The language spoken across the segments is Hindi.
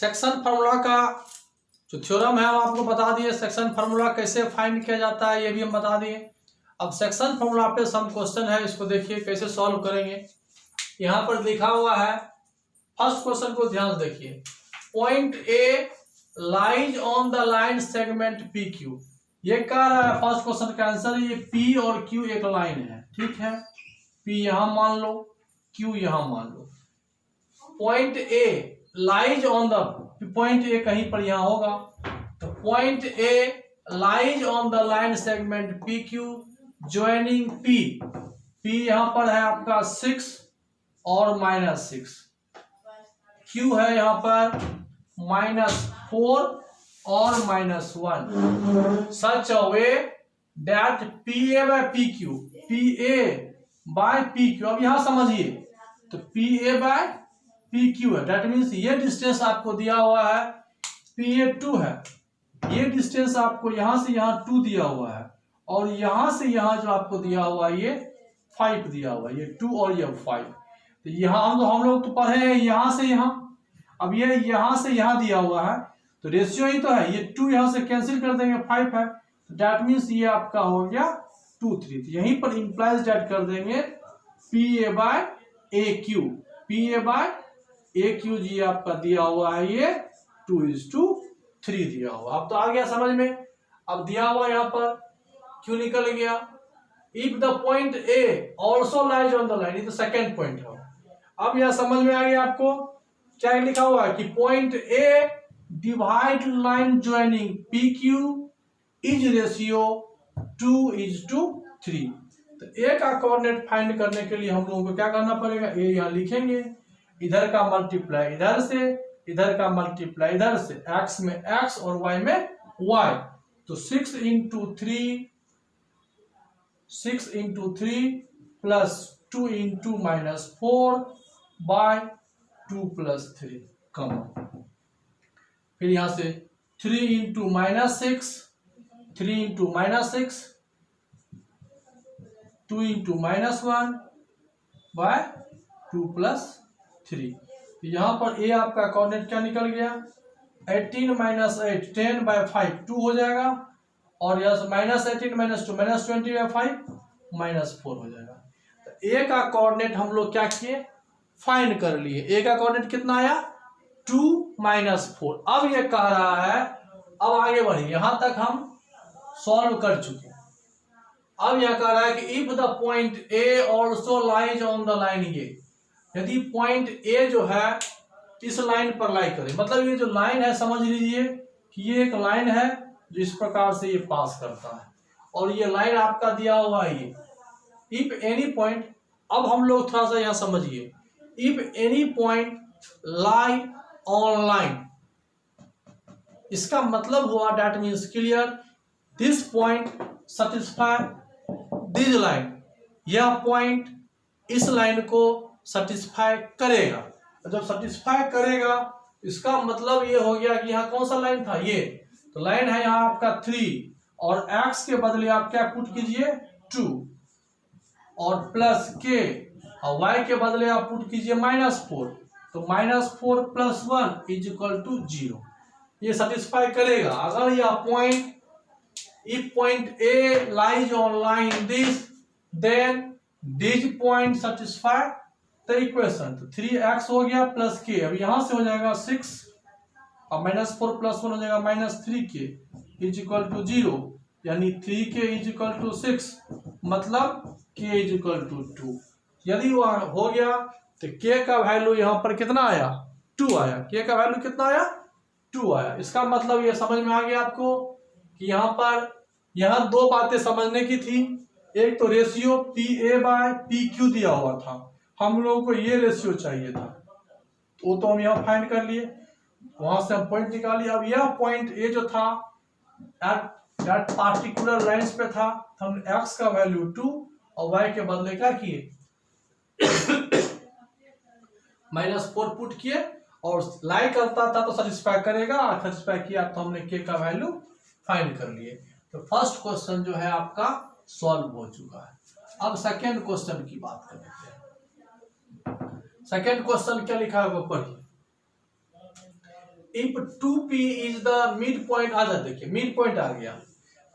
सेक्शन फार्मूला का जो थ्योरम है वो आपको बता दिए। सेक्शन फार्मूला कैसे फाइंड किया जाता है ये भी हम बता दिए। अब सेक्शन फार्मूला पे सम क्वेश्चन है, इसको देखिए कैसे सॉल्व करेंगे। यहाँ पर लिखा हुआ है, फर्स्ट क्वेश्चन को ध्यान से देखिए। Point A lies on the line segment P Q. ये कह रहा है फर्स्ट क्वेश्चन का आंसर, ये पी और क्यू एक लाइन है, ठीक है। पी यहां मान लो, क्यू यहां मान लो। Point A lies on the, point A कहीं पर यहां होगा, तो point A lies on the line segment P Q joining P. P यहां पर है आपका 6 और -6, क्यू है यहां पर -4 और -1, such a way that P A by P Q, P A by P Q. अब यहां समझिए, तो P A by P Q है, दैट मीन्स ये डिस्टेंस आपको दिया हुआ है पी ए 2 है, ये डिस्टेंस आपको यहां से यहां 2 दिया हुआ है, और यहां से यहां जो आपको दिया हुआ है ये 5 दिया हुआ है, ये 2 और ये 5। तो यहां हम लोग तो पढ़े हैं यहां से यहां, अब ये यहां से यहां दिया हुआ है, तो रेशियो ही तो है, ये 2 यहां से कैंसिल कर देंगे, 5 है, तो दैट मीन्स ये आपका हो गया 2 3। तो यहीं पर इंप्लाइज दैट कर देंगे P A by A Q, P A by A Q जी आपका दिया हुआ है ये 2:3 दिया हुआ। अब तो आ गया समझ में। अब दिया हुआ यहां पर क्यू निकल गया। If the point A also lies on the line, ये तो सेकेंड पॉइंट है। अब यह समझ में आ गया आपको क्या लिखा हुआ है कि point A divide line joining P Q is ratio 2:3। तो ए का कोऑर्डिनेट फाइंड करने के लिए हम लोगों को क्या करना पड़ेगा, ए यहां लिखेंगे, इधर का मल्टीप्लाई इधर से, इधर का मल्टीप्लाई इधर से, एक्स में एक्स और वाई में वाई, तो 6 × 3 प्लस 2 × -4 बाय 2 + 3 कॉमन। फिर यहां से 3 × -6, 3 × -6, 2 × -1 बाय 2 + 3। यहां पर ए आपका कोऑर्डिनेट क्या निकल गया, 18 - 8 10/5 2 हो जाएगा, और यहां से -18 - 2 -20/5 -4 हो जाएगा। तो ए का कोऑर्डिनेट हम लोग क्या किए, फाइंड कर लिए। ए का कोऑर्डिनेट कितना आया, 2 - 4। अब ये कह रहा है, अब आगे बढ़िए, यहां तक हम सॉल्व कर चुके हैं। अब यह कह रहा है कि if the point A also lies on the line, ये यदि पॉइंट ए जो है इस लाइन पर लाई करे, मतलब ये जो लाइन है समझ लीजिए कि ये एक लाइन है जो इस प्रकार से ये पास करता है, और ये लाइन आपका दिया हुआ है ये। इफ एनी पॉइंट, अब हम लोग थोड़ा सा यहां समझिए, if any point lie on line, इसका मतलब हुआ that means clear this point satisfy this line, यह पॉइंट इस लाइन को सटिस्फाई करेगा। जब सटिस्फाई करेगा इसका मतलब ये हो गया कि यहाँ कौन सा लाइन था, ये तो लाइन है यहाँ आपका 3, और x के बदले आप क्या पुट कीजिए 2, और प्लस के, और y के बदले आप पुट कीजिए -4, तो -4 + 1 = 0। ये सटिस्फाई करेगा अगर यह point, if point A lies on line this, then this point satisfy the equation. तो 3x हो गया प्लस के, अब यहां से हो जाएगा 6, और -4 + 1 हो जाएगा -3k = 0, यानी 3k = 6, मतलब k = 2। यदि वह हो गया तो k का वैल्यू यहां पर कितना आया, 2 आया। k का वैल्यू कितना आया, 2 आया। इसका मतलब ये समझ में आ गया आपको कि यहां पर, यहां दो बातें समझने की थी। एक तो ratio P A by P Q दिया हुआ था, हम लोगों को ये रेशियो चाहिए था, वो तो हम यहाँ फाइंड कर लिए, वहां से हम पॉइंट निकालिए। अब यह पॉइंट ए जो था एट पार्टिकुलर लाइंस पे था, तो हम x का वैल्यू 2 और y के बदले क्या किए -4 पुट किए, और लाई करता था तो सेटिस्फाई करेगा, और सेटिस्फाई किया तो हमने k का वैल्यू फाइंड कर लिए। तो फर्स्ट क्वेश्चन जो है आपका सॉल्व हो चुका है। अब सेकेंड क्वेश्चन की बात करते हैं। सेकेंड क्वेश्चन क्या लिखा है वो पढ़िए। If 2p is the mid point, आ जाए देखिए मिड पॉइंट आ गया।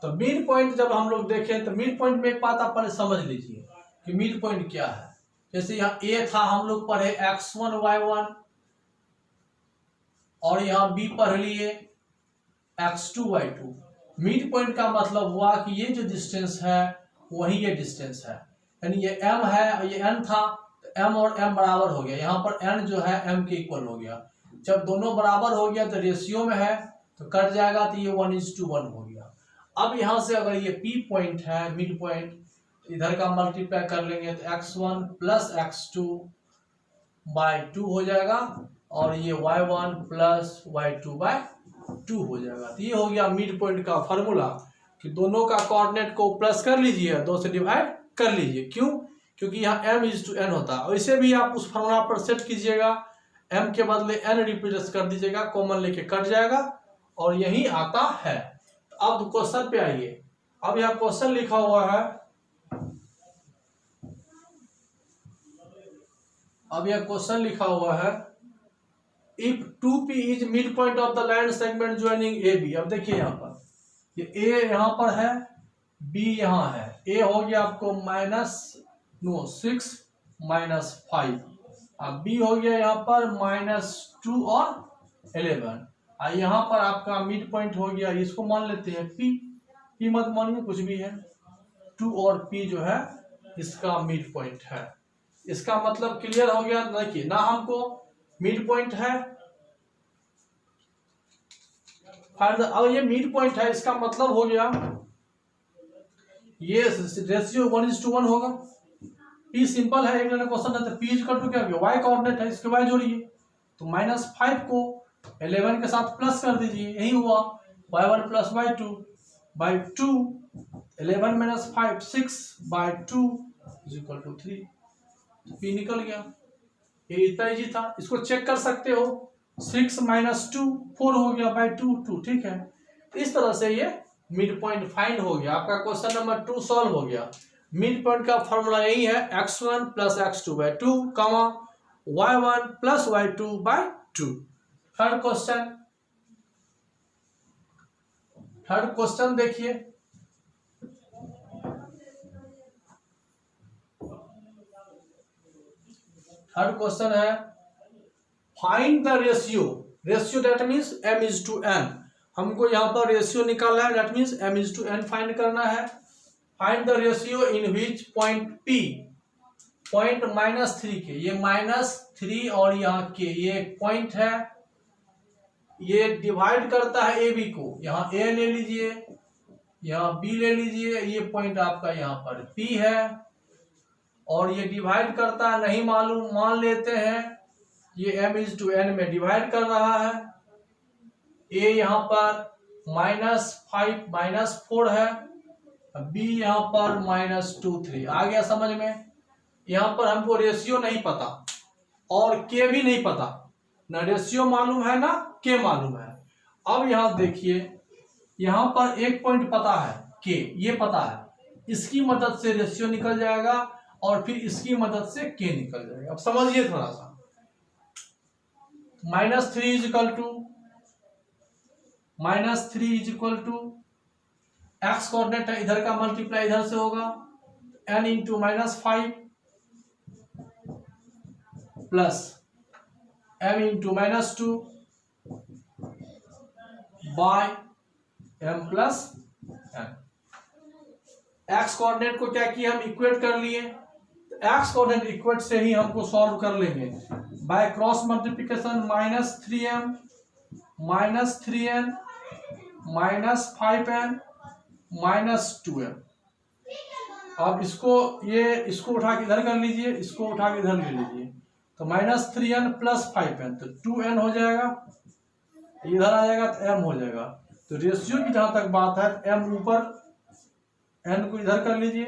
तो मिड पॉइंट जब हम लोग देखें तो मिड पॉइंट में एक बात आप पहले समझ लीजिए कि मिड पॉइंट क्या है। जैसे यहाँ a था, हम लोग पढ़े x1 y1, और यहाँ b पढ़ लिए x2 y2। मिड पॉइंट का मतलब हुआ कि ये जो डिस्टेंस है वही ये डिस्टेंस है, यानी ये m है, ये n था, तो m और m बराबर हो गया। यहाँ पर n जो है m के इक्वल हो गया। जब दोनों बराबर हो गया तो रेशियो में है तो कट जाएगा, तो ये 1:1 हो गया। अब यहाँ से अगर ये p पॉइंट है मिड पॉइंट, इधर का मल्टीप्लाई कर लेंगे तो x1 प्लस x2 बाय 2 हो जाएगा, और ये y1 प्लस y2 बाय 2 हो जाएगा। तो ये हो गया मिड पॉइंट का फॉर्मूला कि दोनों का कोऑर्डिनेट को प्लस कर लीजिए, 2 से डिवाइड कर लीजिए। क्यों? क्योंकि यहाँ m:n होता है। और इसे भी आप उस फॉर्मूला पर सेट कीजिएगा, m के बदले n रिप्लेस कर दीजिएगा, कॉमन लेके कट जाएगा और यही आता है। तो अब क्वेश्चन पे आइए। अब यहाँ क्वेश्चन लिखा हुआ है, अब यह क्वेश्चन लिखा हुआ है if 2p is mid point of the line segment joining AB। अब देखिए यहाँ पर ये A यहाँ पर है, B यहाँ है। A हो गया आपको -6 -5, अब B हो गया यहाँ पर -2 और 11, और यहाँ पर आपका मिड पॉइंट हो गया, इसको मान लेते हैं P मत मानिए, कुछ भी है, 2 और P जो है इसका मिड पॉइंट है। इसका मतलब क्लियर हो गया। देखिए ना, हमको मिड पॉइंट है, अब ये मिड पॉइंट है, इसका मतलब हो गया ये रेशियो 1:1 होगा। P सिंपल है, एक क्वेश्चन है तो P इक्वल टू क्या हो गया, y कोऑर्डिनेट है, इसके y जोड़िए तो -5 को 11 के साथ प्लस कर दीजिए, यही हुआ y1 प्लस y2 बाई 2, 11 - 5 6 बाई 2 इज इक्वल टू 3। P निकल गया। ये इतना इजी था, इसको चेक कर सकते हो। 6 - 2 4 हो गया बाई 2 ठीक है। इस तरह से ये मिड पॉइंट फाइंड हो गया। आपका क्वेश्चन नंबर 2 सॉल्व हो गया। मिड पॉइंट का फॉर्मूला यही है, x1 plus x2 by 2, y1 plus y2 by 2। Third question देखिए, थर्ड क्वेश्चन है find the ratio that means m:n। हमको यहाँ पर रेशियो निकालना है, दैट मीन्स m:n फाइंड करना है। Find the ratio in which point P, point -3 के, ये -3 और यहाँ के, ये पॉइंट है, ये डिवाइड करता है AB को। यहाँ A ले लीजिए, यहाँ B ले लीजिए, ये पॉइंट आपका यहाँ पर P है, और ये डिवाइड करता है, नहीं मालूम मान लेते हैं ये m:n में डिवाइड कर रहा है। A यहाँ पर -5 -4 है, B यहाँ पर -2 3। आ गया समझ में? यहाँ पर हमको रेशियो नहीं पता और K भी नहीं पता, ना रेशियो मालूम है ना K मालूम है। अब यहाँ देखिए, यहाँ पर एक पॉइंट पता है K, ये पता है, इसकी मदद से रेशियो निकल जाएगा और फिर इसकी मदद से K निकल जाएगा। अब समझिए थोड़ा सा, -3 is equal to x coordinate है, इधर का मल्टीप्लाई इधर से होगा, n into -5 plus m into -2 by m plus n। x coordinate को क्या किया, हम इक्वेट कर लिए, एक्स कोऑर्डिनेट इक्वेट से ही हमको सॉल्व कर लेंगे by cross multiplication. -3m -3n -5n -2m। अब इसको उठा के इधर कर लीजिए, इसको उठा के इधर ले लीजिए, तो -3n प्लस 5n तो 2n हो जाएगा, इधर आ जाएगा तो m हो जाएगा। तो रेशियो की जहां तक बात है, m ऊपर, n को इधर कर लीजिए,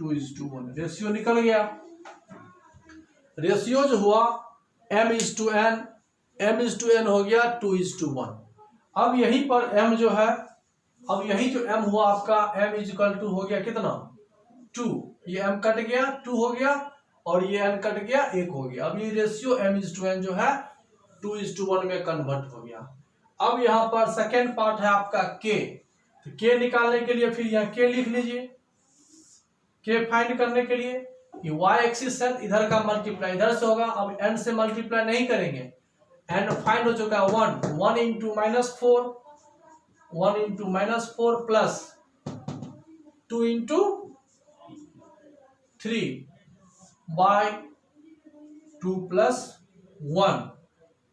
2:1 रेशियो निकल गया। रेशियो जो हुआ m:n हो गया 2:1। अब यहीं पर m जो है, अब यही जो m हुआ आपका, m = हो गया कितना 2, ये m कट गया 2 हो गया, और ये n कट गया 1 हो गया। अब ये रेशियो m:n जो है 2:1 में कन्वर्ट हो गया। अब यहाँ पर सेकेंड पार्ट है आपका के, तो के निकालने के लिए फिर यहाँ के लिख लीजिए। के फाइंड करने के लिए ये y एक्सिस है, इधर का मल्टीप्लाई इधर से होगा। अब n से मल्टीप्लाई नहीं करेंगे, n फाइंड हो चुका है 1 into -4, 1 into -4 plus 2 into 3 by 2 plus 1,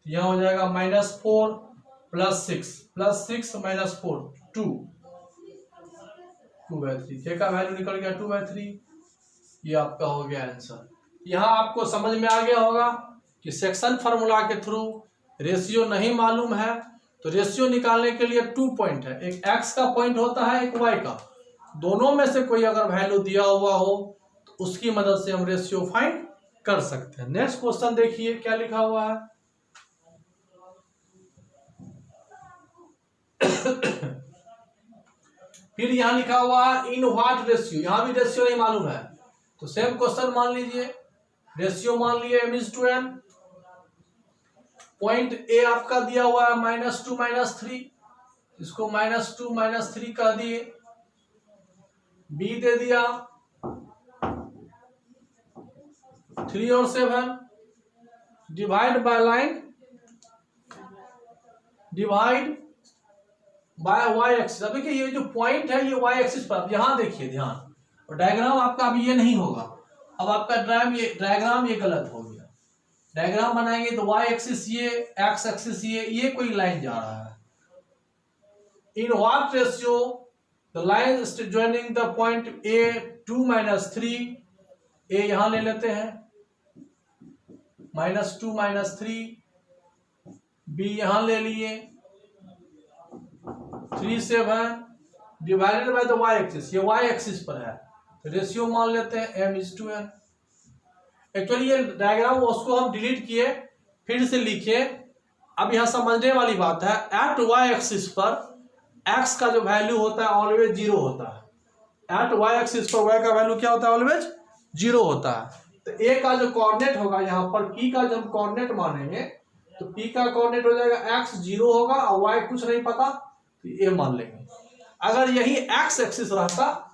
यहाँ हो जाएगा -4 प्लस 6 -4 2/3। के का वैल्यू निकल गया 2/3। ये आपका हो गया आंसर। यहाँ आपको समझ में आ गया होगा कि सेक्शन फार्मूला के थ्रू रेशियो नहीं मालूम है तो रेशियो निकालने के लिए 2 पॉइंट है, एक x का पॉइंट होता है, एक y का। दोनों में से कोई अगर वैल्यू दिया हुआ हो तो उसकी मदद से हम रेशियो फाइंड कर सकते हैं। नेक्स्ट क्वेश्चन देखिए क्या लिखा हुआ है। फिर यहाँ लिखा हुआ है इन व्हाट रेशियो, यहाँ भी रेशियो नहीं मालूम है तो सेम क्वेश्चन मान लीजिए। रेशियो मान लिए m/n, पॉइंट ए आपका दिया हुआ है -2 -3, इसको -2 -3 कह दिए। बी दे दिया 3 और 7, divide by line, divide by y axis. अब देखिए ये जो पॉइंट है ये y एक्सिस पर, अब यहां देखिए ध्यान, और डायग्राम आपका अभी ये नहीं होगा। अब आपका डायग्राम ये गलत हो गया। डायग्राम बनाएंगे तो y एक्सिस ये, x एक्सिस ये कोई लाइन जा रहा है। In what ratio the line joining the point a 2 -3, a यहां ले लेते हैं -2 -3, b यहां ले लिए 3 7 divided by the y axis, ये y एक्सिस पर है तो रेशियो मान लेते हैं m/n। एक्चुअली ये डायग्राम उसको हम डिलीट किए, फिर से लिखे। अब यहां समझने वाली बात है, एट y एक्सिस पर x का जो वैल्यू होता है ऑलवेज 0 होता है। एट y एक्सिस पर y का वैल्यू क्या होता है? ऑलवेज 0 होता है। तो a का जो कोऑर्डिनेट होगा यहाँ पर, p का जब कोऑर्डिनेट मानेंगे तो p का कोऑर्डिनेट हो जाएगा x 0 होगा और y कुछ नहीं पता तो a मान लेंगे। अगर यही x एक्सिस रहता,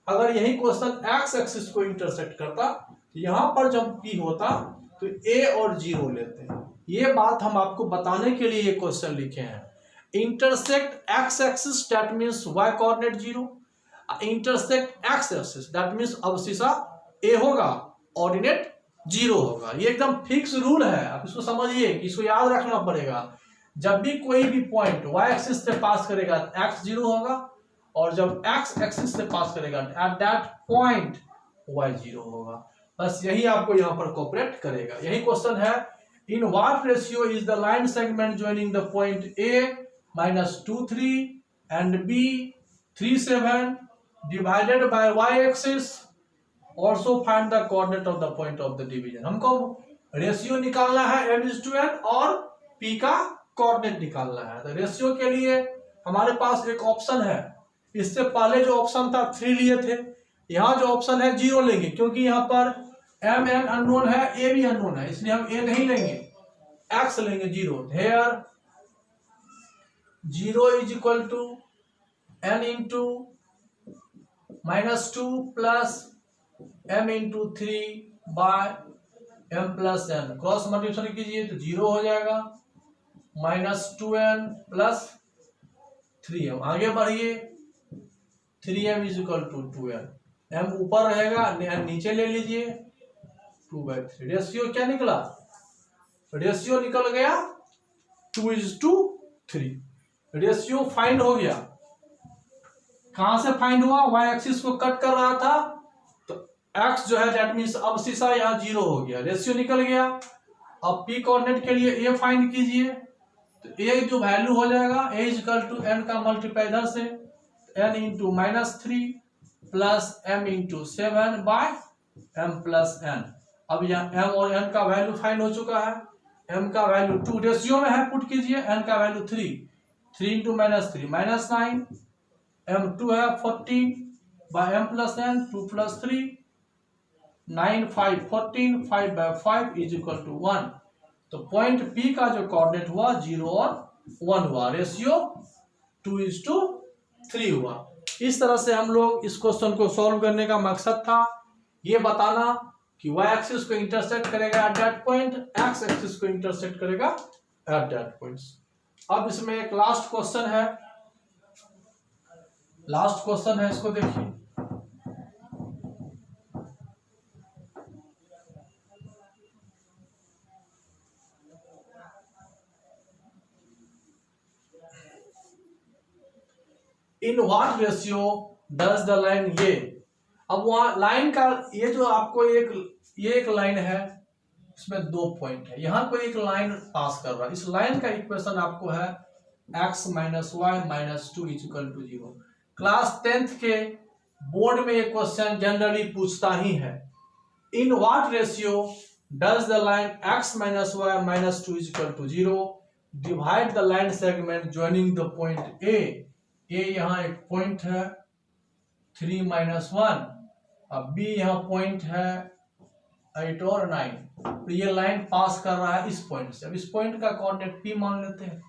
अगर यही क्वेश्चन x एक्सिस को इंटरसेक्ट करता तो यहाँ पर जब p होता तो a और 0 लेते हैं। ये बात हम आपको बताने के लिए ये क्वेश्चन लिखे हैं। Intersect x axis that means y coordinate 0, intersect x axis that means abscissa a होगा, ऑर्डिनेट 0 होगा। ये एकदम फिक्स रूल है, आप इसको समझिए, इसको याद रखना पड़ेगा। जब भी कोई भी पॉइंट y एक्सिस से पास करेगा x 0 होगा, और जब x एक्सिस से पास करेगा एट दैट पॉइंट y 0 होगा। बस यही आपको यहाँ पर कोऑपरेट करेगा। यही क्वेश्चन है, in what ratio is the line segment joining the point a -2 3 and b 3 7 divided by y axis, also find the coordinate of the point of the division. हमको रेशियो निकालना है m/n और p का कोऑर्डिनेट निकालना है। तो रेशियो के लिए हमारे पास एक ऑप्शन है, इससे पहले जो ऑप्शन था 3 लिए थे, यहाँ जो ऑप्शन है 0 लेंगे, क्योंकि यहाँ पर mn अननोन है, a भी अननोन है, इसलिए हम a नहीं लेंगे, x लेंगे 0। Here 0 is equal to n into -2 plus m into 3 by m plus n। Cross multiplication कीजिए तो 0 हो जाएगा, -2n प्लस 3m। आगे बढ़िए, 3m is equal to 2n, m ऊपर रहेगा, n नीचे ले लीजिए, 2/3। रेशियो क्या निकला? रेशियो निकल गया 2:3। रेशियो फाइंड हो गया। कहां से फाइंड हुआ? y एक्सिस को कट कर रहा था तो x जो है दैट मींस अवशिषा यहाँ 0 हो गया, रेशियो निकल गया। अब p कोऑर्डिनेट के लिए a फाइंड कीजिए तो a जो वैल्यू हो जाएगा a is equal to n का मल्टीप्लाई इधर से n into -3 plus m into 7 by m plus n। अब यहाँ m और n का वैल्यू फाइंड हो चुका है। m का वैल्यू 2 रेशियो में है, पुट कीजिए, n का वैल्यू 3 इंटू -3 -9, m 2 है 14 by m plus n, 2 plus 3 9 5 14, 5 by 5 is equal to 1। तो पॉइंट P का जो कोऑर्डिनेट हुआ 0 और 1 हुआ, रेशियो 2:3 हुआ। इस तरह से हम लोग इस क्वेश्चन को सॉल्व करने का मकसद था ये बताना कि y एक्सिस को इंटरसेक्ट करेगा at that point, x axis को इंटरसेक्ट करेगा एट दैट पॉइंट। अब इसमें एक लास्ट क्वेश्चन है, इसको देखिए। In what ratio does the line, ये अब वहां लाइन का ये जो आपको एक लाइन है, इसमें 2 पॉइंट है, यहां कोई एक लाइन पास कर रहा है। इस लाइन का इक्वेशन आपको है x - y - 2 = 0। क्लास 10th के बोर्ड में ये क्वेश्चन जनरली पूछता ही है। In what ratio does the line x - y - 2 = 0 divide the line segment joining the point A। यहाँ एक पॉइंट है 3 - 1, अब B यहाँ पॉइंट है 8 और 9। तो ये लाइन पास कर रहा है इस पॉइंट से। अब इस पॉइंट का कोऑर्डिनेट P मान लेते हैं।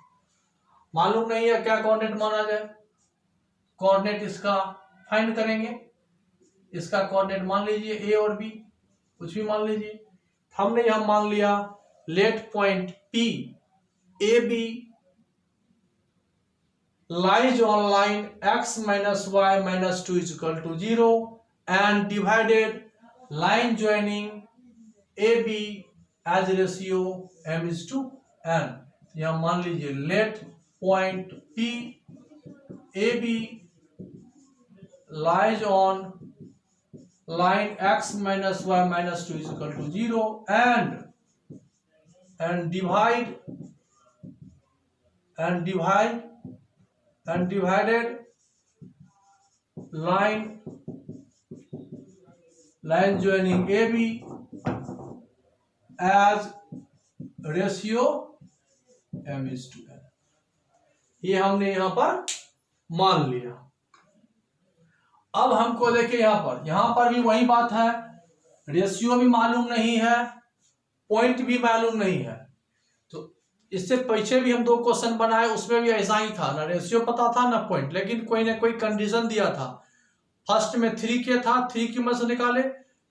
मालूम नहीं है क्या कोऑर्डिनेट माना जाए, कोऑर्डिनेट इसका फाइंड करेंगे। इसका कोऑर्डिनेट मान लीजिए A और B, कुछ भी मान लीजिए। हमने यहां मान लिया let point P AB lies on line x minus y minus 2 = 0 and divided line joining AB as ratio m:n। यहां मान लीजिए let point P AB lies on line x minus y minus 2 = 0 and divided line joining AB as ratio m:n। ये हमने यहां पर मान लिया। अब हमको देखिए यहां पर भी वही बात है, रेशियो भी मालूम नहीं है, पॉइंट भी मालूम नहीं है। तो इससे पीछे भी हम 2 क्वेश्चन बनाए, उसमें भी ऐसा ही था, ना रेशियो पता था ना पॉइंट, लेकिन कोई ना कोई कंडीशन दिया था। फर्स्ट में 3 के था, 3 की मदद से निकाले।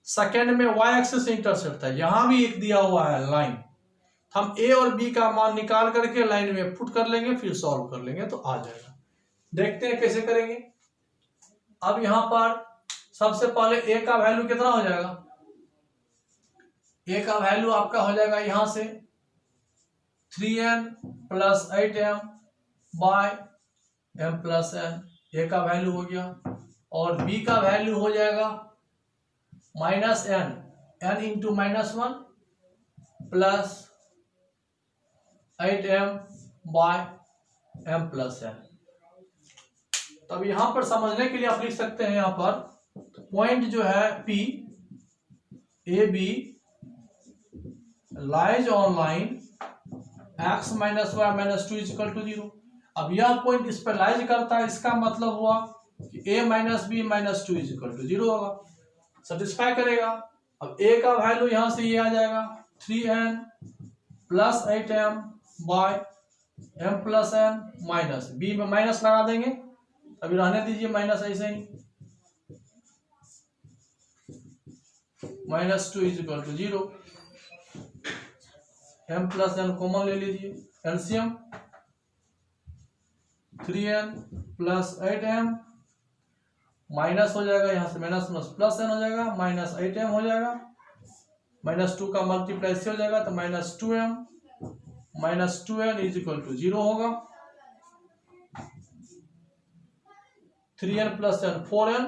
सेकेंड में y एक्सिस से इंटरसेप्ट था, यहां भी एक दिया हुआ है लाइन। हम A और B का मान निकाल करके लाइन में पुट कर लेंगे, फिर सॉल्व कर लेंगे तो आ जाएगा। देखते हैं कैसे करेंगे। अब यहां पर सबसे पहले A का वैल्यू कितना हो जाएगा? A का वैल्यू आपका हो जाएगा यहां से 3n + 8m / m + n। A का वैल्यू हो गया। और B का वैल्यू हो जाएगा -n, n × -1 + 8m / m + n। तब यहां पर समझने के लिए आप लिख सकते हैं, यहां पर पॉइंट जो है P AB lies on line x - y - 2 = 0। अब यह पॉइंट इस पर लाइज करता है, इसका मतलब हुआ कि A - B - 2 = 0 होगा, सेटिस्फाई करेगा। अब A का वैल्यू यहां से ये आ जाएगा 3n + 8m / m + n - B में माइनस लगा देंगे, अभी रहने दीजिए माइनस ऐसे ही, -2 = 0। m + n कॉमन ले लीजिए, एलसीएम 3n + 8m माइनस हो जाएगा, यहां से माइनस प्लस n हो जाएगा, -8m हो जाएगा, -2 का मल्टीप्लाई से हो जाएगा तो -2m - 2n = 0 होगा। 3n + n 4n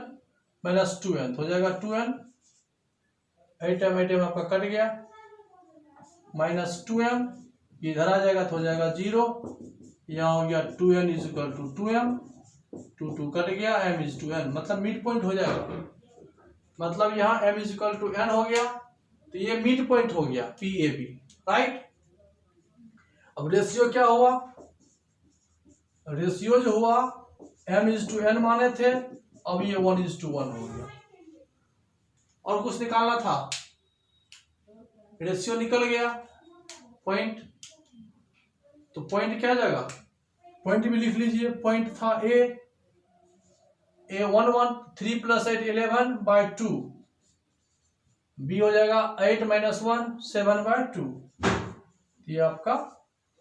- 2n हो जाएगा 2n, 8m आपका कट गया, -2m इधर आ जाएगा तो हो जाएगा 0। यहाँ हो गया 2n = 2m, 2 कट गया, m = n, मतलब मिड पॉइंट हो जाएगा। मतलब यहाँ m = n हो गया, तो ये मिड पॉइंट हो गया PAB, राइट। अब रेशियो क्या हुआ? रेशियो जो हुआ m = n माने थे, अब ये 1:1 हो गया। और कुछ निकालना था, रेशियो निकल गया, पॉइंट, तो पॉइंट क्या जाएगा, पॉइंट भी लिख लीजिए। पॉइंट था ए 11 3 + 8 11/2, बी हो जाएगा 8 - 1 7/2। ये आपका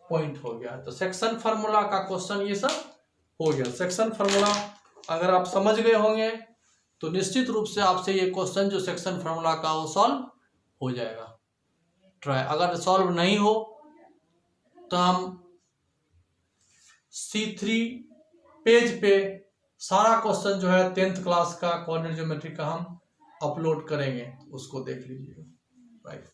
पॉइंट हो गया। तो सेक्शन फार्मूला का क्वेश्चन ये सब हो गया। सेक्शन फार्मूला अगर आप समझ गए होंगे तो निश्चित रूप से आपसे ये क्वेश्चन जो सेक्शन फार्मूला का वो सॉल्व हो जाएगा। ट्राई, अगर सॉल्व नहीं हो तो हम C3 पेज पे सारा क्वेश्चन जो है 10th क्लास का कोऑर्डिनेट ज्योमेट्री का हम अपलोड करेंगे, उसको देख लीजिएगा। राइट।